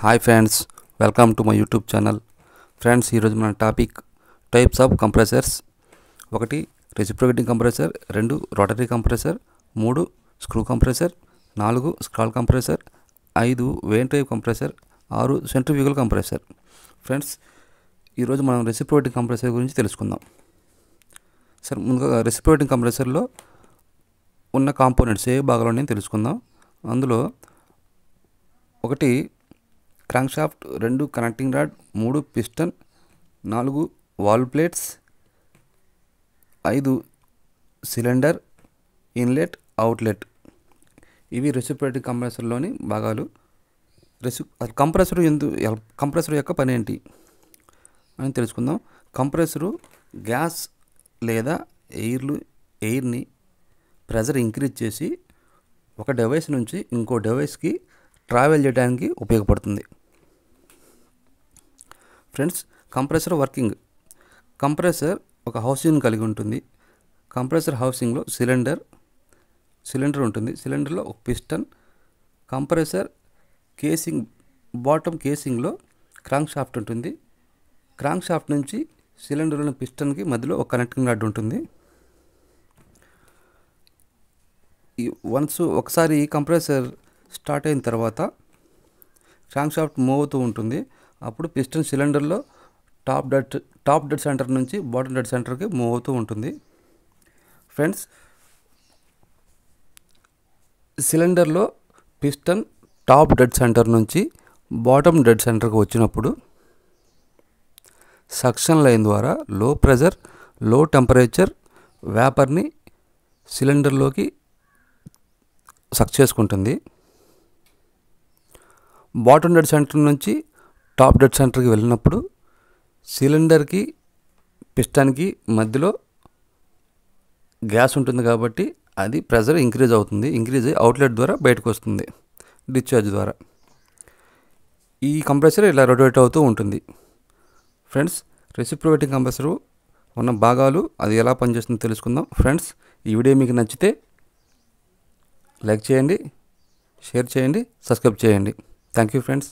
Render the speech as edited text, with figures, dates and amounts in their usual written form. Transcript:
Hi friends, welcome to my YouTube channel. Friends, ఈరోజు మన topic types of compressors. 1 reciprocating compressor, 2 rotary compressor, 3 screw compressor, 4 scroll compressor, 5 vane type compressor, 6 centrifugal compressor. Friends, ఈరోజు మనం reciprocating compressor గురించి తెలుసుకుందాం. Sir, ముందుగా reciprocating కంప్రెసర్లో ఉన్న components ఏ భాగాలు తెలుసుకుందాం. అందులో 1 crank shaft, 2 connecting rod, 3 piston, 4 valve plates, 5 cylinder, inlet, outlet. ఇవి రెసిప్రొకేటింగ్ కంప్రెసర్లోని భాగాలు. కంప్రెసర్ యొక్క పని ఏంటి అని తెలుసుకుందాం. కంప్రెసరు గ్యాస్ లేదా ఎయిర్ని ప్రెజర్ ఇంక్రీజ్ చేసి ఒక డివైస్ నుంచి ఇంకో డివైస్కి ట్రావెల్ చేయడానికి ఉపయోగపడుతుంది. Friends, compressor working. కంప్రెసర్ ఒక హౌసింగ్ కలిగి ఉంటుంది. కంప్రెసర్ హౌసింగ్లో సిలిండర్ ఉంటుంది. సిలిండర్లో ఒక పిస్టన్, కంప్రెసర్ కేసింగ్, బాటమ్ కేసింగ్లో క్రాంక్ షాఫ్ట్ ఉంటుంది. క్రాంక్ షాఫ్ట్ నుంచి సిలిండర్లోని పిస్టన్కి మధ్యలో ఒక కనెక్టింగ్ రాడ్ ఉంటుంది. ఒకసారి కంప్రెసర్ స్టార్ట్ అయిన తర్వాత క్రాంక్ షాఫ్ట్ మూవ్ అవుతూ ఉంటుంది. అప్పుడు పిస్టన్ సిలిండర్లో టాప్ డెడ్ సెంటర్ నుంచి బాటమ్ డెడ్ సెంటర్కి మూవ్ అవుతూ ఉంటుంది. ఫ్రెండ్స్, సిలిండర్లో పిస్టన్ టాప్ డెడ్ సెంటర్ నుంచి బాటమ్ డెడ్ సెంటర్కి వచ్చినప్పుడు సక్షన్ లైన్ ద్వారా లో ప్రెజర్, లో టెంపరేచర్ వేపర్ని సిలిండర్లోకి సక్ చేసుకుంటుంది. బాటమ్ డెడ్ సెంటర్ నుంచి టాప్ డెడ్ సెంటర్కి వెళ్ళినప్పుడు సిలిండర్కి పిస్టన్కి మధ్యలో గ్యాస్ ఉంటుంది కాబట్టి అది ప్రెజర్ ఇంక్రీజ్ అయ్యి అవుట్లెట్ ద్వారా బయటకు వస్తుంది, డిశ్చార్జ్ ద్వారా. ఈ కంప్రెసర్ ఇలా రొటేట్ అవుతూ ఉంటుంది. ఫ్రెండ్స్, రెసిప్రొకేటింగ్ కంప్రెసర్ ఉన్న భాగాలు, అది ఎలా పనిచేస్తుందో తెలుసుకుందాం. ఫ్రెండ్స్, ఈ వీడియో మీకు నచ్చితే లైక్ చేయండి, షేర్ చేయండి, సబ్స్క్రైబ్ చేయండి. Thank you friends.